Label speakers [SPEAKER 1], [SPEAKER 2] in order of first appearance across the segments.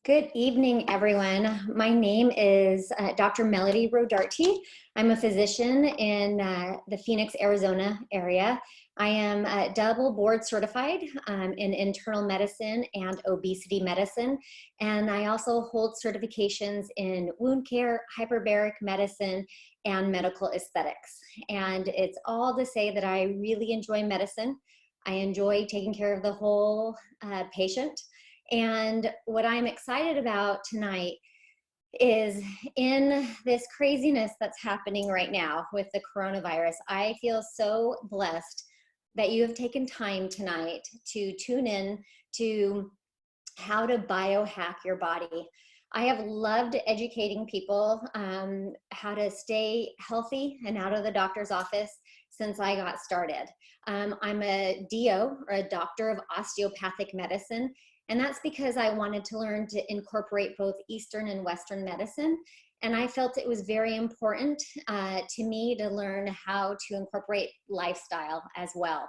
[SPEAKER 1] Good evening, everyone. My name is Dr. Melody Rodarty. I'm a physician in the Phoenix, Arizona area. I am double board certified in internal medicine and obesity medicine. And I also hold certifications in wound care, hyperbaric medicine, and medical aesthetics. And it's all to say that I really enjoy medicine. I enjoy taking care of the whole patient. And what I'm excited about tonight is in this craziness that's happening right now with the coronavirus, I feel so blessed that you have taken time tonight to tune in to how to biohack your body. I have loved educating people how to stay healthy and out of the doctor's office since I got started. I'm a DO, or a doctor of osteopathic medicine, and that's because I wanted to learn to incorporate both Eastern and Western medicine. And I felt it was very important to me to learn how to incorporate lifestyle as well.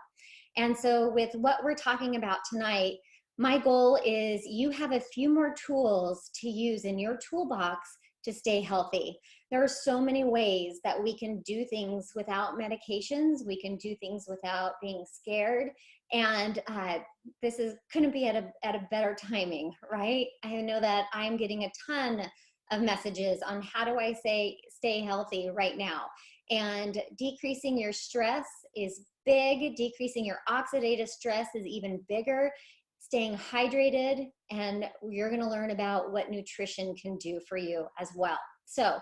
[SPEAKER 1] And so with what we're talking about tonight, my goal is you have a few more tools to use in your toolbox to stay healthy. There are so many ways that we can do things without medications. We can do things without being scared. And this couldn't be at a better timing, right? I know that I'm getting a ton of messages on how do I stay healthy right now. And decreasing your stress is big. Decreasing your oxidative stress is even bigger. Staying hydrated, and you're going to learn about what nutrition can do for you as well. So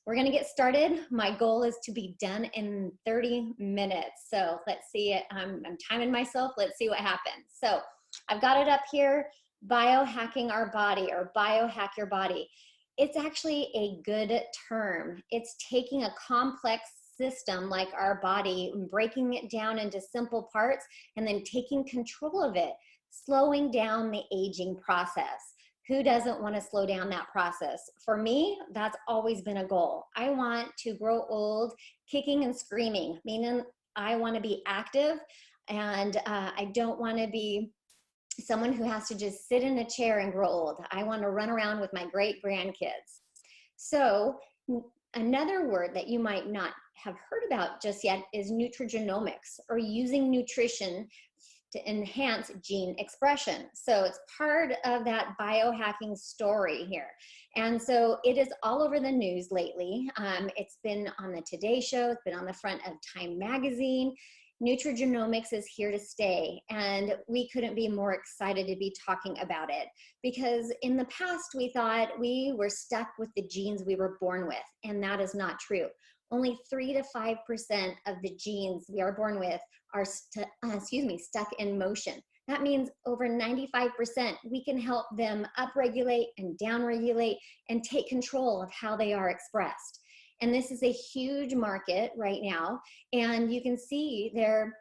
[SPEAKER 1] we're going to get started. My goal is to be done in 30 minutes. So let's see it. I'm timing myself. Let's see what happens. So I've got it up here, biohacking our body, or biohack your body. It's actually a good term. It's taking a complex system like our body, breaking it down into simple parts, and then taking control of it, slowing down the aging process. Who doesn't want to slow down that process? For me, that's always been a goal. I want to grow old kicking and screaming, meaning I want to be active, and I don't want to be someone who has to just sit in a chair and grow old. I want to run around with my great grandkids. So another word that you might not have heard about just yet is nutrigenomics, or using nutrition to enhance gene expression. So it's part of that biohacking story here. And so it is all over the news lately. It's been on the Today Show, it's been on the front of Time magazine. Nutrigenomics is here to stay, and we couldn't be more excited to be talking about it, because in the past we thought we were stuck with the genes we were born with, and that is not true. Only 3 to 5% of the genes we are born with are stuck in motion. That means over 95%, we can help them upregulate and downregulate and take control of how they are expressed. And this is a huge market right now. And you can see there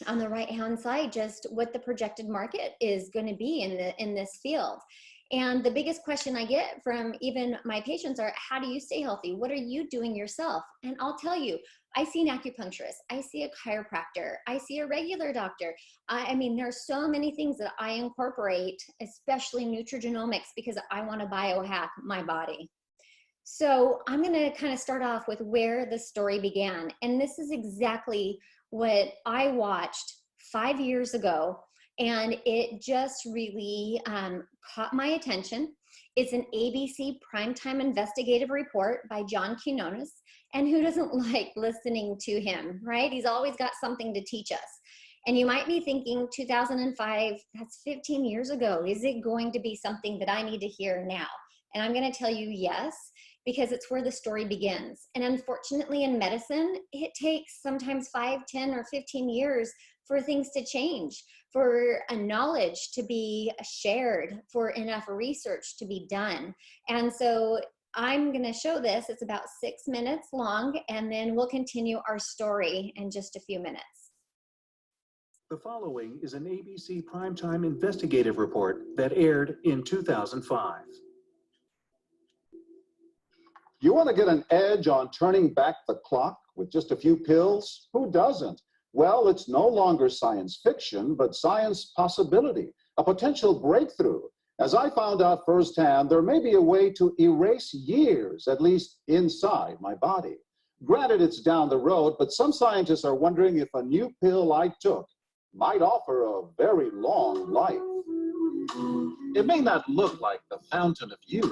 [SPEAKER 1] on the right-hand side just what the projected market is going to be in this field. And the biggest question I get from even my patients are, how do you stay healthy? What are you doing yourself? And I'll tell you, I see an acupuncturist, I see a chiropractor, I see a regular doctor. I mean, there are so many things that I incorporate, especially nutrigenomics, because I want to biohack my body. So I'm going to kind of start off with where the story began. And this is exactly what I watched 5 years ago. And it just really caught my attention. It's an ABC primetime investigative report by John Quinones. And who doesn't like listening to him, right? He's always got something to teach us. And you might be thinking, 2005, that's 15 years ago. Is it going to be something that I need to hear now? And I'm going to tell you yes, because it's where the story begins. And unfortunately in medicine, it takes sometimes 5, 10, or 15 years for things to change, for a knowledge to be shared, for enough research to be done. And so I'm going to show this. It's about 6 minutes long, and then we'll continue our story in just a few minutes.
[SPEAKER 2] The following is an ABC primetime investigative report that aired in 2005.
[SPEAKER 3] You want to get an edge on turning back the clock with just a few pills? Who doesn't? Well, it's no longer science fiction, but science possibility, a potential breakthrough. As I found out firsthand, there may be a way to erase years, at least inside my body. Granted, it's down the road, but some scientists are wondering if a new pill I took might offer a very long life. It may not look like the fountain of youth,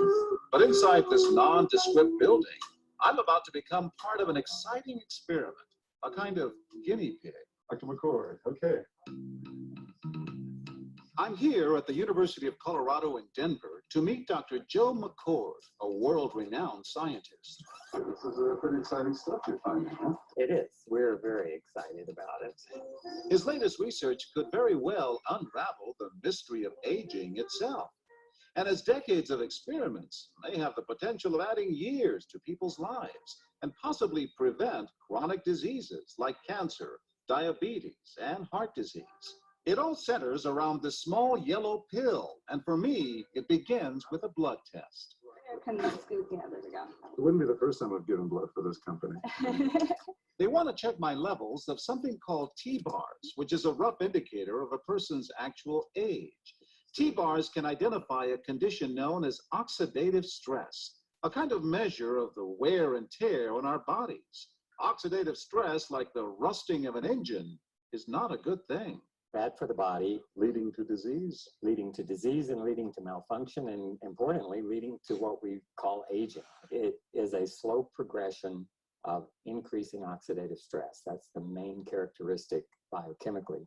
[SPEAKER 3] but inside this nondescript building, I'm about to become part of an exciting experiment, a kind of guinea pig.
[SPEAKER 4] Dr. McCord, okay.
[SPEAKER 3] I'm here at the University of Colorado in Denver to meet Dr. Joe McCord, a world-renowned scientist.
[SPEAKER 4] This is pretty exciting stuff you're finding, huh?
[SPEAKER 5] It is. We're very excited about it.
[SPEAKER 3] His latest research could very well unravel the mystery of aging itself. And his decades of experiments may have the potential of adding years to people's lives and possibly prevent chronic diseases like cancer, diabetes, and heart disease. It all centers around this small yellow pill, and for me, it begins with a blood test.
[SPEAKER 6] Can you scoop? Yeah, there we go.
[SPEAKER 4] It wouldn't be the first time I've given blood for this company.
[SPEAKER 3] They want to check my levels of something called T-bars, which is a rough indicator of a person's actual age. T-bars can identify a condition known as oxidative stress, a kind of measure of the wear and tear on our bodies. Oxidative stress, like the rusting of an engine, is not a good thing.
[SPEAKER 5] Bad for the body,
[SPEAKER 3] Leading to disease.
[SPEAKER 5] and leading to malfunction, and importantly, leading to what we call aging. It is a slow progression of increasing oxidative stress. That's the main characteristic biochemically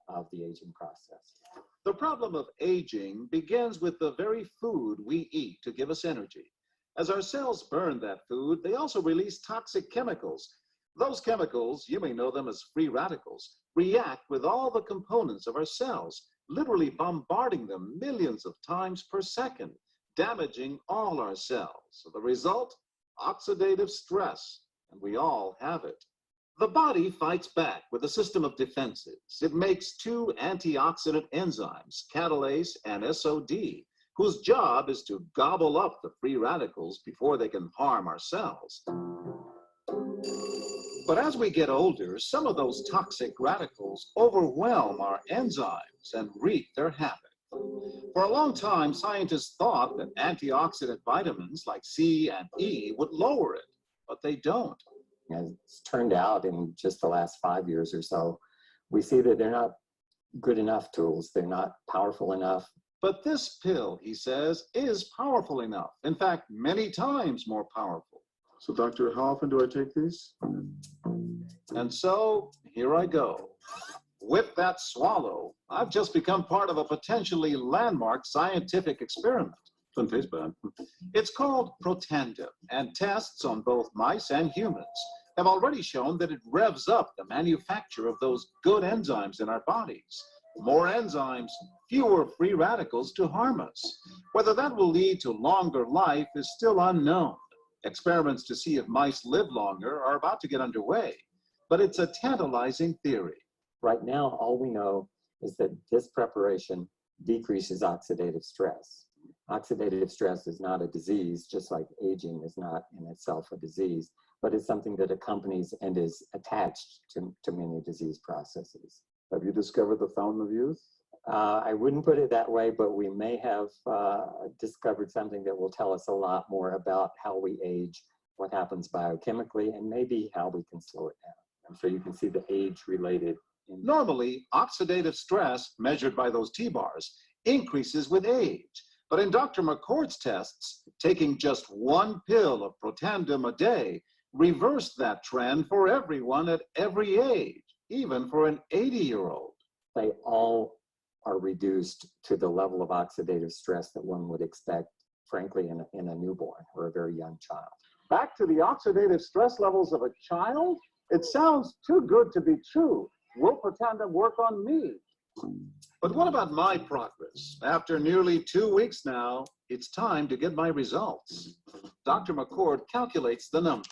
[SPEAKER 5] of the aging process.
[SPEAKER 3] The problem of aging begins with the very food we eat to give us energy. As our cells burn that food, they also release toxic chemicals. Those chemicals, you may know them as free radicals, react with all the components of our cells, literally bombarding them millions of times per second, damaging all our cells. So the result? Oxidative stress, and we all have it. The body fights back with a system of defenses. It makes two antioxidant enzymes, catalase and SOD, whose job is to gobble up the free radicals before they can harm our cells. But as we get older, some of those toxic radicals overwhelm our enzymes and wreak their havoc. For a long time, scientists thought that antioxidant vitamins like C and E would lower it, but they don't.
[SPEAKER 5] As it's turned out in just the last 5 years or so, we see that they're not good enough tools. They're not powerful enough.
[SPEAKER 3] But this pill, he says, is powerful enough. In fact, many times more powerful.
[SPEAKER 4] So, doctor, how often do I take these?
[SPEAKER 3] And so, here I go. With that swallow, I've just become part of a potentially landmark scientific experiment.
[SPEAKER 4] Doesn't taste bad.
[SPEAKER 3] It's called Protandim, and tests on both mice and humans have already shown that it revs up the manufacture of those good enzymes in our bodies. More enzymes, fewer free radicals to harm us. Whether that will lead to longer life is still unknown. Experiments to see if mice live longer are about to get underway, but it's a tantalizing theory.
[SPEAKER 5] Right now, all we know is that this preparation decreases oxidative stress. Oxidative stress is not a disease, just like aging is not in itself a disease, but it's something that accompanies and is attached to many disease processes.
[SPEAKER 4] Have you discovered the fountain of youth?
[SPEAKER 5] I wouldn't put it that way, but we may have discovered something that will tell us a lot more about how we age, what happens biochemically, and maybe how we can slow it down. And so you can see the age-related.
[SPEAKER 3] Normally, oxidative stress, measured by those T-bars, increases with age. But in Dr. McCord's tests, taking just one pill of Protandim a day reversed that trend for everyone at every age, even for an 80-year-old.
[SPEAKER 5] They all are reduced to the level of oxidative stress that one would expect, frankly, in a newborn or a very young child.
[SPEAKER 3] Back to the oxidative stress levels of a child? It sounds too good to be true. Will Protandim work on me? But what about my progress? After nearly 2 weeks now, it's time to get my results. Dr. McCord calculates the numbers.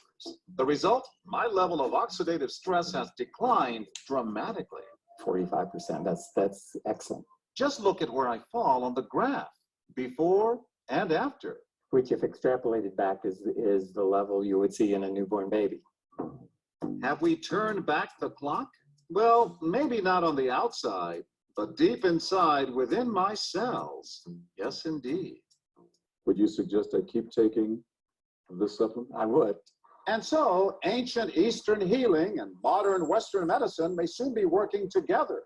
[SPEAKER 3] The result? My level of oxidative stress has declined dramatically.
[SPEAKER 5] 45%, that's excellent.
[SPEAKER 3] Just look at where I fall on the graph, before and after.
[SPEAKER 5] Which, if extrapolated back, is the level you would see in a newborn baby.
[SPEAKER 3] Have we turned back the clock? Well, maybe not on the outside, but deep inside within my cells. Yes, indeed.
[SPEAKER 4] Would you suggest I keep taking this supplement?
[SPEAKER 5] I would.
[SPEAKER 3] And so, ancient Eastern healing and modern Western medicine may soon be working together.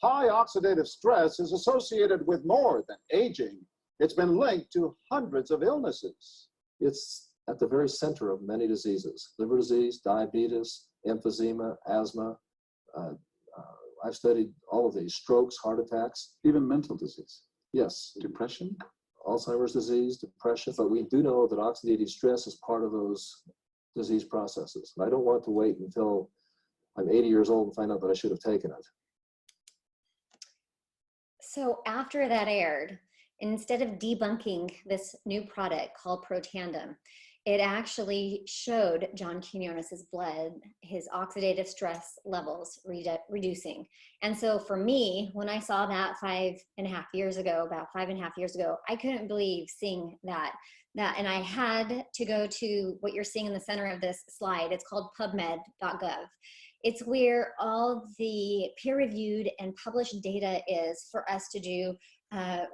[SPEAKER 3] High oxidative stress is associated with more than aging. It's been linked to hundreds of illnesses.
[SPEAKER 7] It's at the very center of many diseases: liver disease, diabetes, emphysema, asthma. I've studied all of these: strokes, heart attacks,
[SPEAKER 4] Even mental disease,
[SPEAKER 7] yes,
[SPEAKER 4] depression?
[SPEAKER 7] Alzheimer's disease, depression. But we do know that oxidative stress is part of those disease processes. And I don't want to wait until I'm 80 years old and find out that I should have taken it.
[SPEAKER 1] So after that aired, instead of debunking this new product called Protandim, it actually showed John Quinones's blood, his oxidative stress levels reducing. And so for me, when I saw that 5.5 years ago, about 5.5 years ago, I couldn't believe seeing that. And I had to go to what you're seeing in the center of this slide. It's called pubmed.gov. It's where all the peer-reviewed and published data is for us to do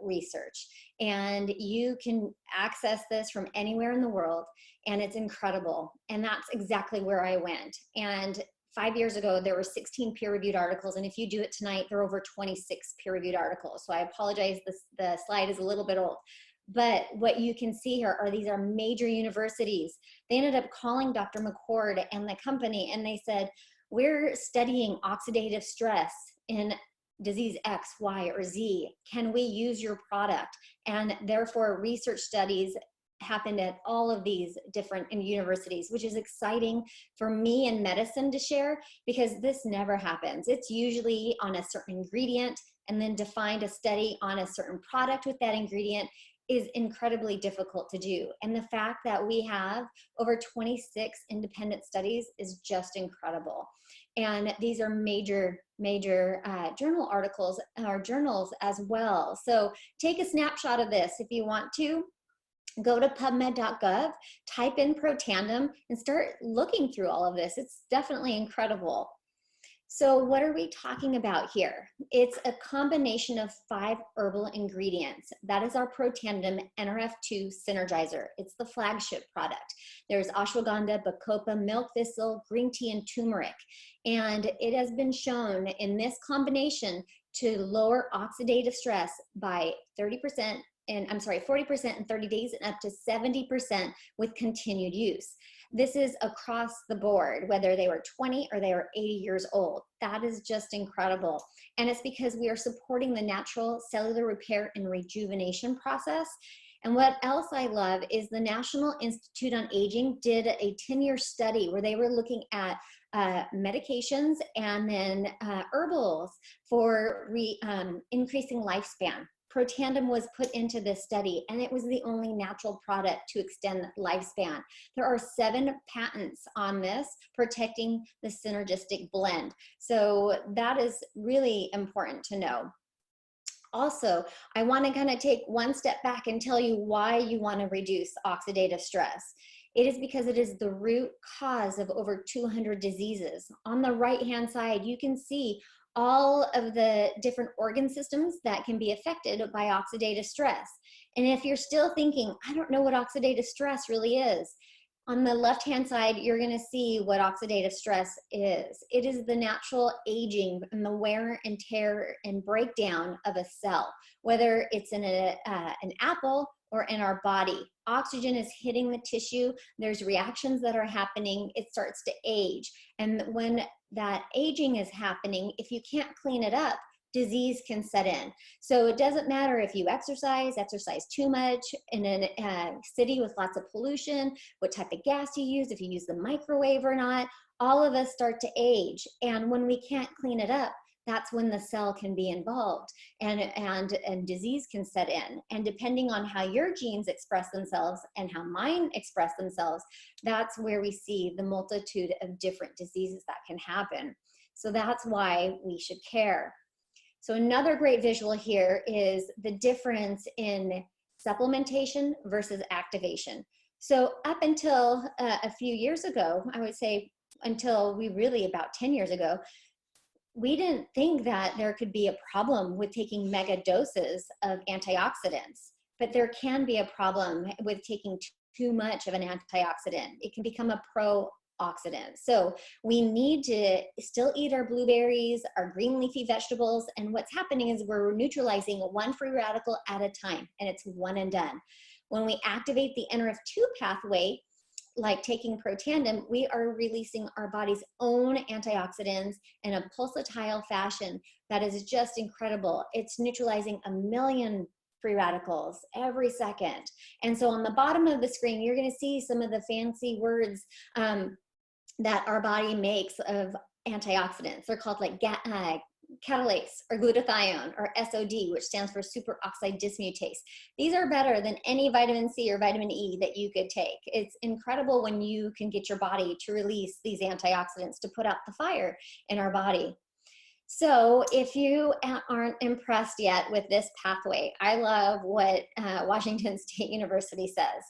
[SPEAKER 1] research. And you can access this from anywhere in the world, and it's incredible. And that's exactly where I went. And 5 years ago, there were 16 peer-reviewed articles, and if you do it tonight, there are over 26 peer-reviewed articles. So I apologize, the slide is a little bit old. But what you can see here are these are major universities. They ended up calling Dr. McCord and the company, and they said, we're studying oxidative stress in disease X, Y, or Z. Can we use your product? And therefore, research studies happened at all of these different universities, which is exciting for me in medicine to share, because this never happens. It's usually on a certain ingredient, and then to find a study on a certain product with that ingredient is incredibly difficult to do. And the fact that we have over 26 independent studies is just incredible. And these are major journal articles or journals as well. So take a snapshot of this if you want to. Go to pubmed.gov, type in Protandim, and start looking through all of this. It's definitely incredible. So what are we talking about here? It's a combination of 5 herbal ingredients. That is our Protandim NRF2 Synergizer. It's the flagship product. There's ashwagandha, bacopa, milk thistle, green tea, and turmeric. And it has been shown in this combination to lower oxidative stress by 40% in 30 days and up to 70% with continued use. This is across the board, whether they were 20 or they were 80 years old. That is just incredible. And it's because we are supporting the natural cellular repair and rejuvenation process. And what else I love is the National Institute on Aging did a 10-year study where they were looking at medications and then herbals for increasing lifespan. Protandim was put into this study, and it was the only natural product to extend lifespan. There are 7 patents on this protecting the synergistic blend. So that is really important to know. Also, I want to kind of take one step back and tell you why you want to reduce oxidative stress. It is because it is the root cause of over 200 diseases. On the right-hand side, you can see all of the different organ systems that can be affected by oxidative stress. And if you're still thinking, I don't know what oxidative stress really is, on the left-hand side, you're going to see what oxidative stress is. It is the natural aging and the wear and tear and breakdown of a cell, whether it's in an apple or in our body. Oxygen is hitting the tissue. There's reactions that are happening. It starts to age. And when that aging is happening, if you can't clean it up, disease can set in. So it doesn't matter if you exercise too much in a city with lots of pollution, what type of gas you use, if you use the microwave or not, all of us start to age. And when we can't clean it up, that's when the cell can be involved and disease can set in. And depending on how your genes express themselves and how mine express themselves, that's where we see the multitude of different diseases that can happen. So that's why we should care. So another great visual here is the difference in supplementation versus activation. So up until a few years ago, I would say until about 10 years ago, we didn't think that there could be a problem with taking mega doses of antioxidants, but there can be a problem with taking too much of an antioxidant. It can become a pro-oxidant. So we need to still eat our blueberries, our green leafy vegetables, and what's happening is we're neutralizing one free radical at a time, and it's one and done. When we activate the NRF2 pathway, like taking Protandim, we are releasing our body's own antioxidants in a pulsatile fashion that is just incredible. It's neutralizing 1 million free radicals every second. And so on the bottom of the screen, you're going to see some of the fancy words that our body makes of antioxidants. They're called like catalase or glutathione or SOD, which stands for superoxide dismutase. These are better than any vitamin C or vitamin E that you could take. It's incredible when you can get your body to release these antioxidants to put out the fire in our body. So if you aren't impressed yet with this pathway, I love what Washington State University says.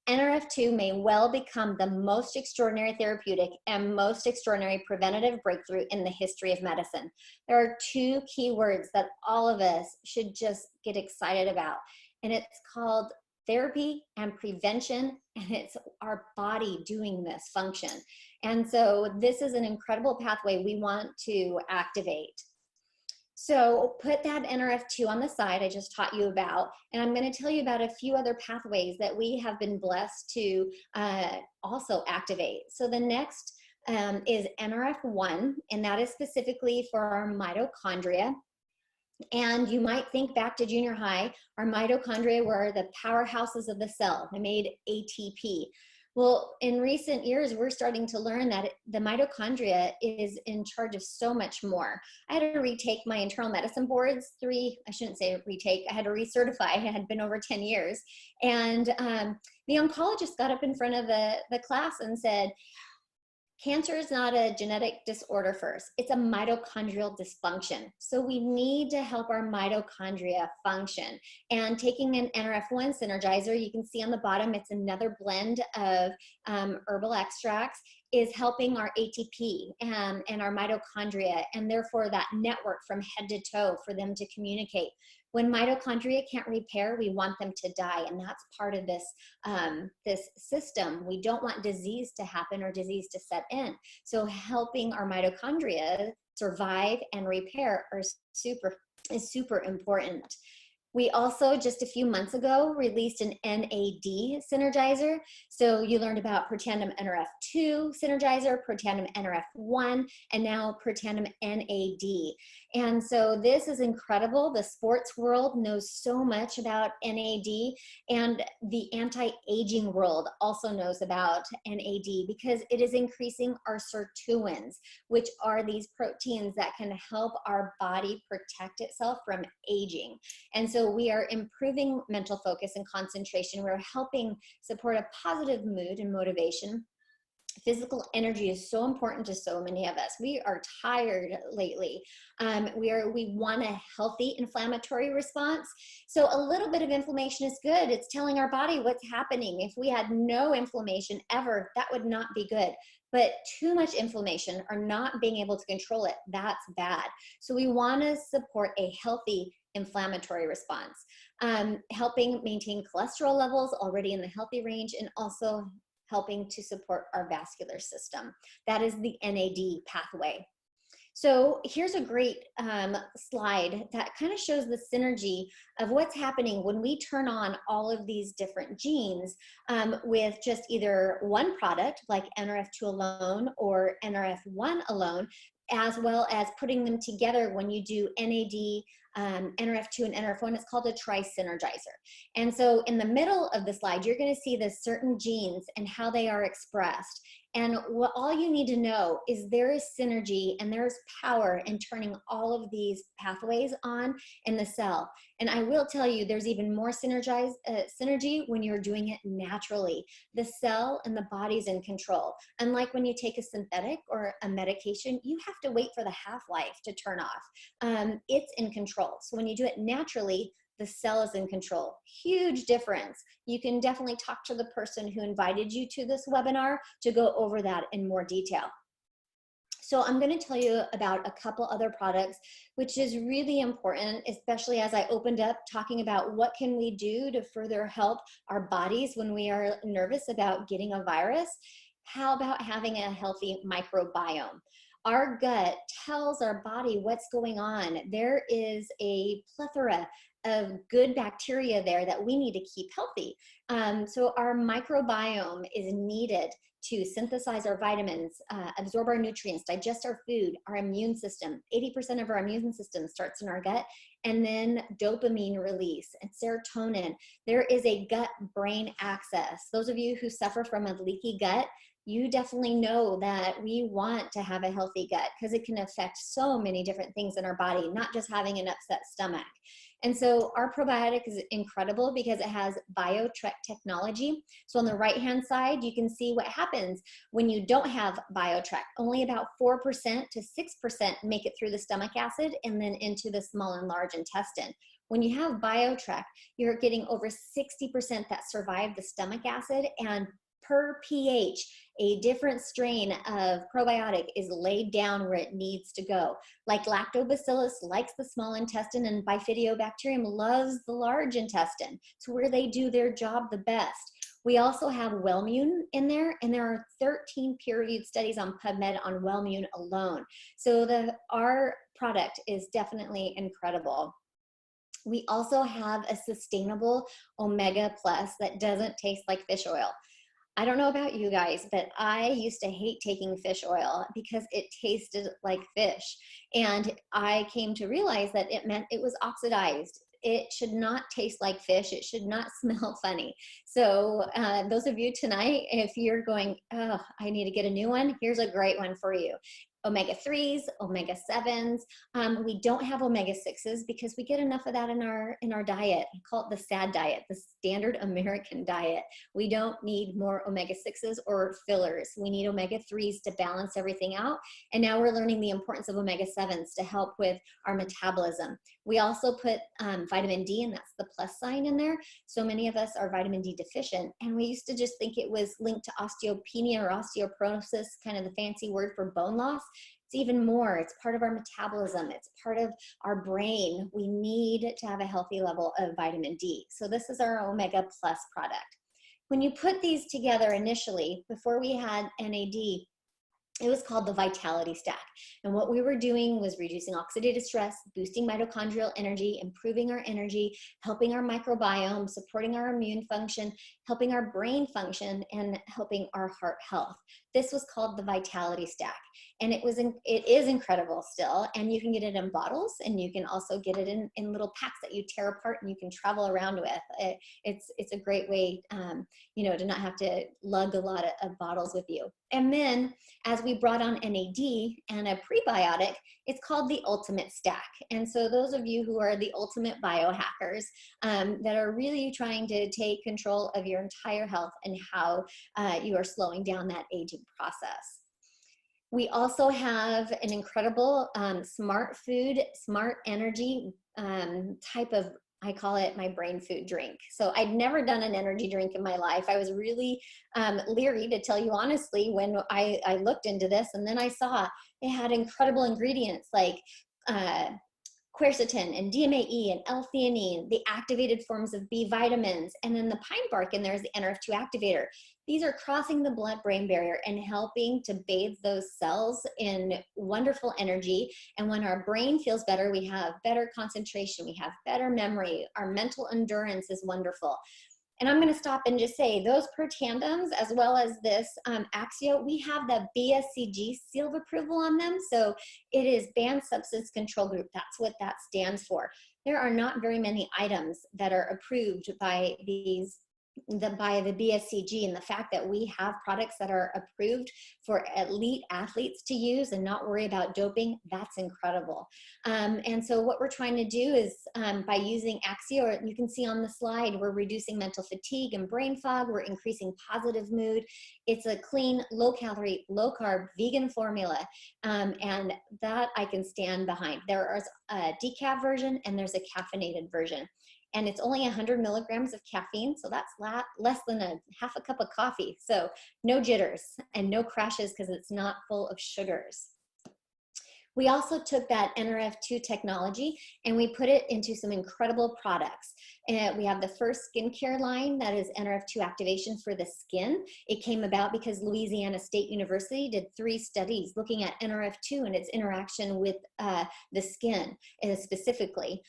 [SPEAKER 1] NRF2 may well become the most extraordinary therapeutic and most extraordinary preventative breakthrough in the history of medicine. There are two key words that all of us should just get excited about, and it's called therapy and prevention, and it's our body doing this function. And so this is an incredible pathway we want to activate. So put that NRF2 on the side I just taught you about, and I'm going to tell you about a few other pathways that we have been blessed to also activate. So the next is NRF1, and that is specifically for our mitochondria. And you might think back to junior high, our mitochondria were the powerhouses of the cell. They made ATP. Well, in recent years, we're starting to learn that the mitochondria is in charge of so much more. I had to retake my internal medicine boards, I shouldn't say retake, I had to recertify. It had been over 10 years. And the oncologist got up in front of the class and said, cancer is not a genetic disorder first, it's a mitochondrial dysfunction. So we need to help our mitochondria function. And taking an NRF1 synergizer, you can see on the bottom, it's another blend of herbal extracts, is helping our ATP and our mitochondria, and therefore that network from head to toe for them to communicate. When mitochondria can't repair, we want them to die, and that's part of this, this system. We don't want disease to happen or disease to set in. So helping our mitochondria survive and repair is super important. We also, just a few months ago, released an NAD synergizer. So you learned about Protandim NRF2 synergizer, Protandim NRF1, and now Protandim NAD. And so this is incredible. The sports world knows so much about NAD, and the anti-aging world also knows about NAD because it is increasing our sirtuins, which are these proteins that can help our body protect itself from aging. And so we are improving mental focus and concentration. We're helping support a positive mood and motivation. Physical energy is so important to so many of us. We are tired lately. We want a healthy inflammatory response. So a little bit of inflammation is good. It's telling our body what's happening. If we had no inflammation ever, that would not be good. But too much inflammation or not being able to control it, that's bad. So we want to support a healthy inflammatory response, helping maintain cholesterol levels already in the healthy range, and also helping to support our vascular system. That is the NAD pathway. So here's a great slide that kind of shows the synergy of what's happening when we turn on all of these different genes with just either one product like NRF2 alone or NRF1 alone, as well as putting them together when you do NAD, NRF2 and NRF1. It's called a tri-synergizer. And so in the middle of the slide, you're going to see the certain genes and how they are expressed. And what all you need to know is there is synergy and there's power in turning all of these pathways on in the cell. And I will tell you, there's even more synergy when you're doing it naturally. The cell and the body's in control. Unlike when you take a synthetic or a medication, you have to wait for the half-life to turn off. It's in control. So when you do it naturally, the cell is in control. Huge difference. You can definitely talk to the person who invited you to this webinar to go over that in more detail. So I'm going to tell you about a couple other products, which is really important, especially as I opened up talking about what can we do to further help our bodies when we are nervous about getting a virus. How about having a healthy microbiome? Our gut tells our body what's going on. There is a plethora of good bacteria there that we need to keep healthy. So our microbiome is needed to synthesize our vitamins, absorb our nutrients, digest our food, our immune system. 80% of our immune system starts in our gut, and then dopamine release and serotonin. There is a gut-brain axis. Those of you who suffer from a leaky gut, you definitely know that we want to have a healthy gut because it can affect so many different things in our body, not just having an upset stomach. And so our probiotic is incredible because it has Biotrek technology. So on the right-hand side, you can see what happens when you don't have Biotrek. Only about 4% to 6% make it through the stomach acid and then into the small and large intestine. When you have Biotrek, you're getting over 60% that survive the stomach acid, and per pH, a different strain of probiotic is laid down where it needs to go. Like lactobacillus likes the small intestine, and bifidobacterium loves the large intestine. It's where they do their job the best. We also have Wellmune in there, and there are 13 peer-reviewed studies on PubMed on Wellmune alone. So our product is definitely incredible. We also have a sustainable Omega Plus that doesn't taste like fish oil. I don't know about you guys, but I used to hate taking fish oil because it tasted like fish. And I came to realize that it meant it was oxidized. It should not taste like fish. It should not smell funny. So those of you tonight, if you're going, oh, I need to get a new one, here's a great one for you. Omega-3s, omega-7s. We don't have omega-6s because we get enough of that in our diet. I call it the SAD diet, the standard American diet. We don't need more omega-6s or fillers. We need omega-3s to balance everything out. And now we're learning the importance of omega-7s to help with our metabolism. We also put vitamin D, and that's the plus sign in there. So many of us are vitamin D deficient, and we used to just think it was linked to osteopenia or osteoporosis, kind of the fancy word for bone loss. It's even more. It's part of our metabolism. It's part of our brain. We need to have a healthy level of vitamin D. So this is our Omega Plus product. When you put these together initially, before we had NAD, it was called the Vitality Stack. And what we were doing was reducing oxidative stress, boosting mitochondrial energy, improving our energy, helping our microbiome, supporting our immune function, helping our brain function, and helping our heart health. This was called the Vitality Stack. And it is incredible still. And you can get it in bottles, and you can also get it in little packs that you tear apart and you can travel around with. It's a great way, to not have to lug a lot of bottles with you. And then as we brought on NAD and a prebiotic, it's called the Ultimate Stack. And so those of you who are the ultimate biohackers that are really trying to take control of your entire health and how you are slowing down that aging process. We also have an incredible smart food, smart energy type of, I call it my brain food drink. So I'd never done an energy drink in my life. I was really leery, to tell you honestly, when I looked into this, and then I saw it had incredible ingredients like quercetin and DMAE and L-theanine, the activated forms of B vitamins, and then the pine bark in there is the NRF2 activator. These are crossing the blood-brain barrier and helping to bathe those cells in wonderful energy. And when our brain feels better, we have better concentration, we have better memory, our mental endurance is wonderful. And I'm going to stop and just say those Protandems, as well as this Axio, we have the BSCG seal of approval on them. So it is Banned Substance Control Group. That's what that stands for. There are not very many items that are approved by the BSCG, and the fact that we have products that are approved for elite athletes to use and not worry about doping, that's incredible. And so what we're trying to do is by using Axio, or you can see on the slide, we're reducing mental fatigue and brain fog, we're increasing positive mood. It's a clean, low calorie, low carb, vegan formula, and that I can stand behind. There is a decaf version and there's a caffeinated version. And it's only 100 milligrams of caffeine, so that's less than half a cup of coffee. So no jitters and no crashes because it's not full of sugars. We also took that NRF2 technology and we put it into some incredible products. And we have the first skincare line that is NRF2 activation for the skin. It came about because Louisiana State University did 3 studies looking at NRF2 and its interaction with the skin specifically.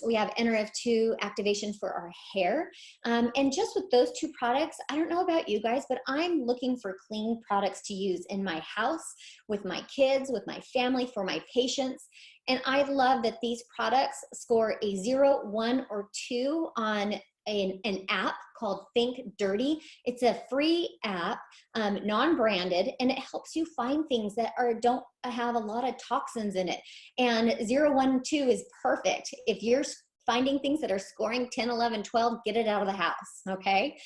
[SPEAKER 1] We have NRF2 activation for our hair. And just with those 2 products, I don't know about you guys, but I'm looking for clean products to use in my house, with my kids, with my family, for my patients. And I love that these products score a 0, 1, or 2 on an app called Think Dirty. It's a free app, non-branded, and it helps you find things that don't have a lot of toxins in it. And 0, 1, 2 is perfect. If you're finding things that are scoring 10, 11, 12, get it out of the house, okay?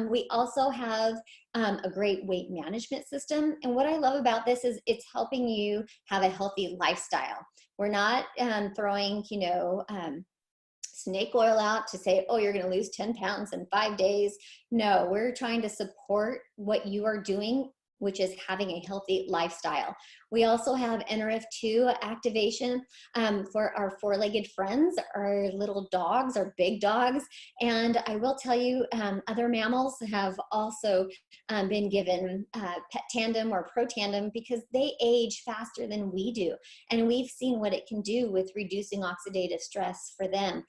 [SPEAKER 1] We also have a great weight management system. And what I love about this is it's helping you have a healthy lifestyle. We're not throwing, snake oil out to say, oh, you're going to lose 10 pounds in 5 days. No, we're trying to support what you are doing, which is having a healthy lifestyle. We also have NRF2 activation for our 4-legged friends, our little dogs, our big dogs. And I will tell you, other mammals have also been given pet tandem or pro tandem because they age faster than we do. And we've seen what it can do with reducing oxidative stress for them.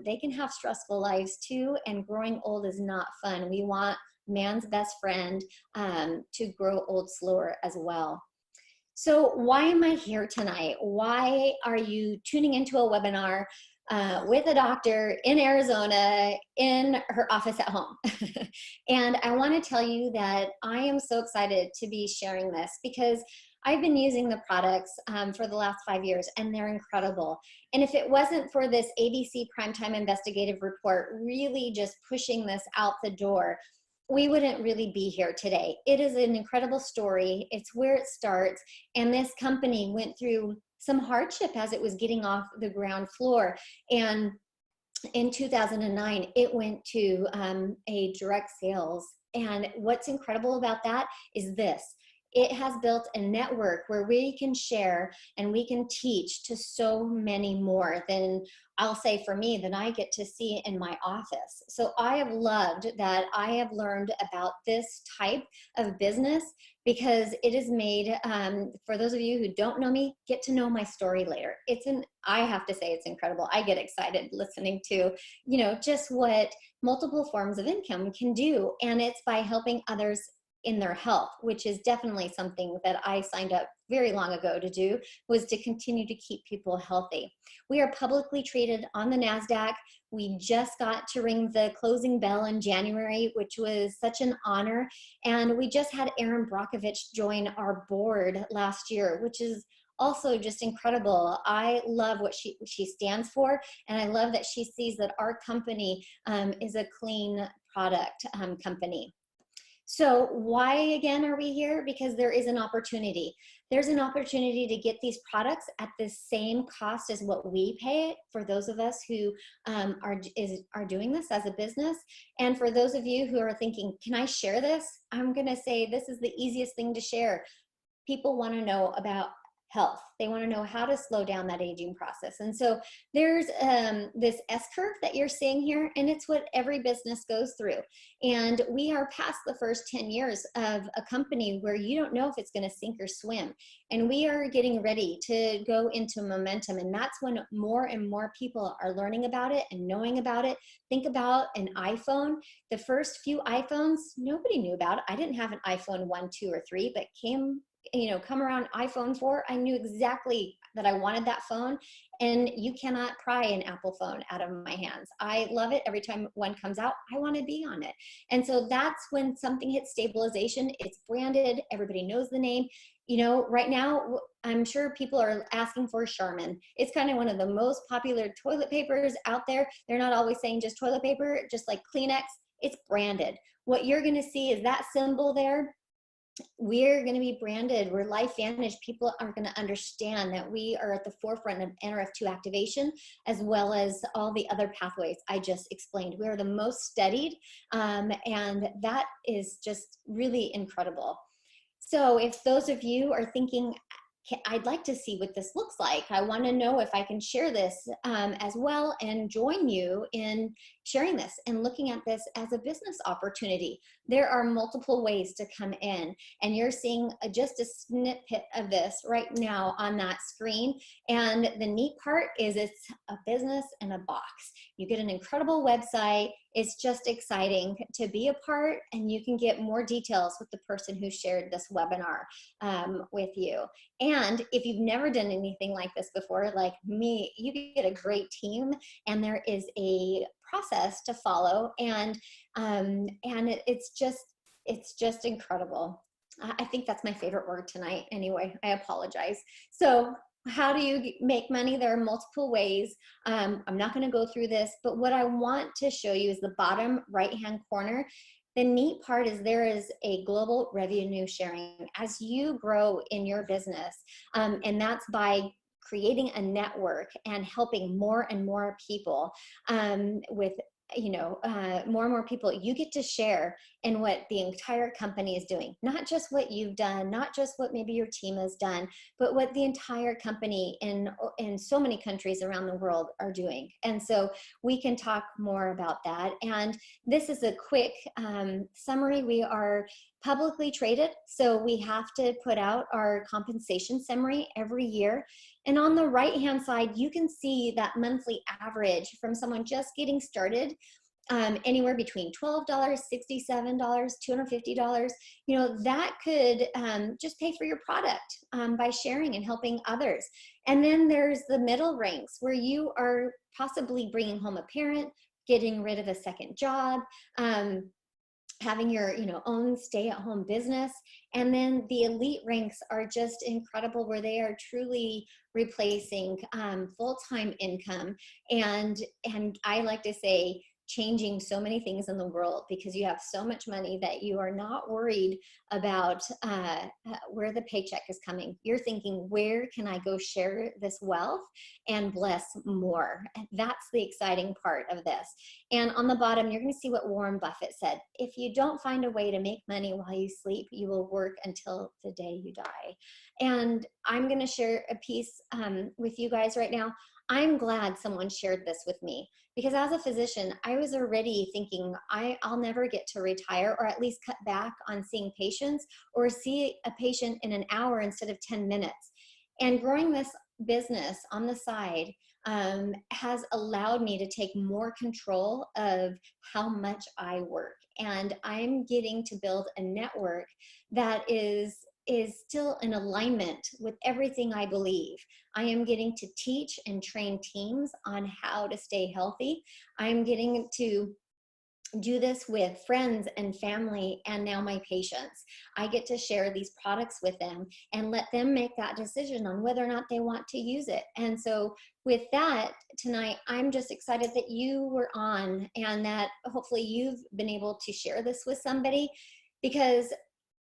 [SPEAKER 1] They can have stressful lives too, and growing old is not fun. We want man's best friend to grow old slower as well. So why am I here tonight? Why are you tuning into a webinar with a doctor in Arizona in her office at home? And I want to tell you that I am so excited to be sharing this because I've been using the products for the last 5 years, and they're incredible. And if it wasn't for this ABC Primetime Investigative Report really just pushing this out the door, we wouldn't really be here today. It is an incredible story. It's where it starts. And this company went through some hardship as it was getting off the ground floor. And in 2009, it went to a direct sales. And what's incredible about that is this. It has built a network where we can share and we can teach to so many more than, I'll say for me, than I get to see in my office. So I have loved that I have learned about this type of business because it is made, for those of you who don't know me, get to know my story later. I have to say it's incredible. I get excited listening to, just what multiple forms of income can do. And it's by helping others in their health, which is definitely something that I signed up very long ago to do, was to continue to keep people healthy. We are publicly traded on the NASDAQ. We just got to ring the closing bell in January, which was such an honor. And we just had Erin Brockovich join our board last year, which is also just incredible. I love what she stands for, and I love that she sees that our company is a clean product company. So why again are we here? Because there is an opportunity. There's an opportunity to get these products at the same cost as what we pay for those of us who are doing this as a business. And for those of you who are thinking, can I share this? I'm gonna say this is the easiest thing to share. People wanna know about health. They want to know how to slow down that aging process. And so there's this S-curve that you're seeing here, and it's what every business goes through. And we are past the first 10 years of a company where you don't know if it's going to sink or swim. And we are getting ready to go into momentum. And that's when more and more people are learning about it and knowing about it. Think about an iPhone. The first few iPhones, nobody knew about it. I didn't have an iPhone 1, 2, or 3, but come around iPhone 4, I knew exactly that I wanted that phone, and you cannot pry an Apple phone out of my hands. I love it. Every time one comes out, I want to be on it. And so that's when something hits stabilization. It's branded. Everybody knows the name. Right now, I'm sure people are asking for Charmin. It's kind of one of the most popular toilet papers out there. They're not always saying just toilet paper, just like Kleenex. It's branded. What you're going to see is that symbol there. We're going to be branded. We're LifeVantage. People are going to understand that we are at the forefront of NRF2 activation, as well as all the other pathways I just explained. We are the most studied, and that is just really incredible. So if those of you are thinking, I'd like to see what this looks like. I want to know if I can share this as well and join you in sharing this and looking at this as a business opportunity. There are multiple ways to come in, and you're seeing just a snippet of this right now on that screen. And the neat part is it's a business in a box. You get an incredible website. It's just exciting to be a part, and you can get more details with the person who shared this webinar with you. And if you've never done anything like this before, like me, you get a great team, and there is a process to follow, and it's just incredible. I think that's my favorite word tonight. Anyway, I apologize. So how do you make money? There are multiple ways. I'm not going to go through this, but what I want to show you is the bottom right-hand corner. The neat part is there is a global revenue sharing as you grow in your business, and that's by creating a network and helping more and more people with more and more people. You get to share in what the entire company is doing, not just what you've done, not just what maybe your team has done, but what the entire company in so many countries around the world are doing. And so we can talk more about that. And this is a quick summary. We are publicly traded, so we have to put out our compensation summary every year. And on the right-hand side, you can see that monthly average from someone just getting started, anywhere between $12, $67, $250. That could just pay for your product by sharing and helping others. And then there's the middle ranks where you are possibly bringing home a parent, getting rid of a second job, having your own stay-at-home business. And then the elite ranks are just incredible, where they are truly replacing full-time income, and I like to say changing so many things in the world, because you have so much money that you are not worried about where the paycheck is coming. You're thinking, where can I go share this wealth and bless more? And that's the exciting part of this. And on the bottom, you're going to see what Warren Buffett said. If you don't find a way to make money while you sleep, you will work until the day you die. And I'm going to share a piece with you guys right now. I'm glad someone shared this with me, because as a physician, I was already thinking I'll never get to retire, or at least cut back on seeing patients, or see a patient in an hour instead of 10 minutes. And growing this business on the side has allowed me to take more control of how much I work. And I'm getting to build a network that is still in alignment with everything I believe. I am getting to teach and train teams on how to stay healthy. I'm getting to do this with friends and family, and now my patients. I get to share these products with them and let them make that decision on whether or not they want to use it. And so with that, tonight, I'm just excited that you were on, and that hopefully you've been able to share this with somebody, because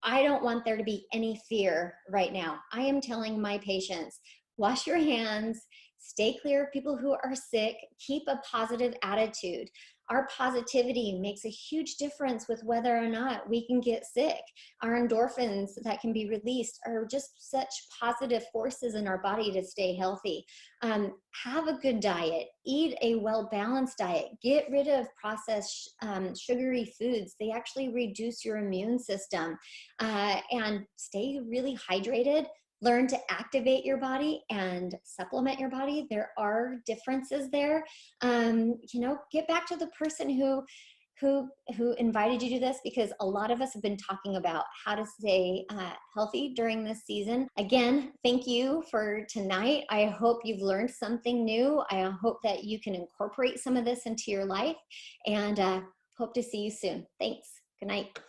[SPEAKER 1] I don't want there to be any fear right now. I am telling my patients, wash your hands, stay clear of people who are sick, keep a positive attitude. Our positivity makes a huge difference with whether or not we can get sick. Our endorphins that can be released are just such positive forces in our body to stay healthy. Have a good diet, eat a well-balanced diet, get rid of processed sugary foods. They actually reduce your immune system, and stay really hydrated. Learn to activate your body and supplement your body. There are differences there. Get back to the person who invited you to this, because a lot of us have been talking about how to stay healthy during this season. Again, thank you for tonight. I hope you've learned something new. I hope that you can incorporate some of this into your life, and hope to see you soon. Thanks. Good night.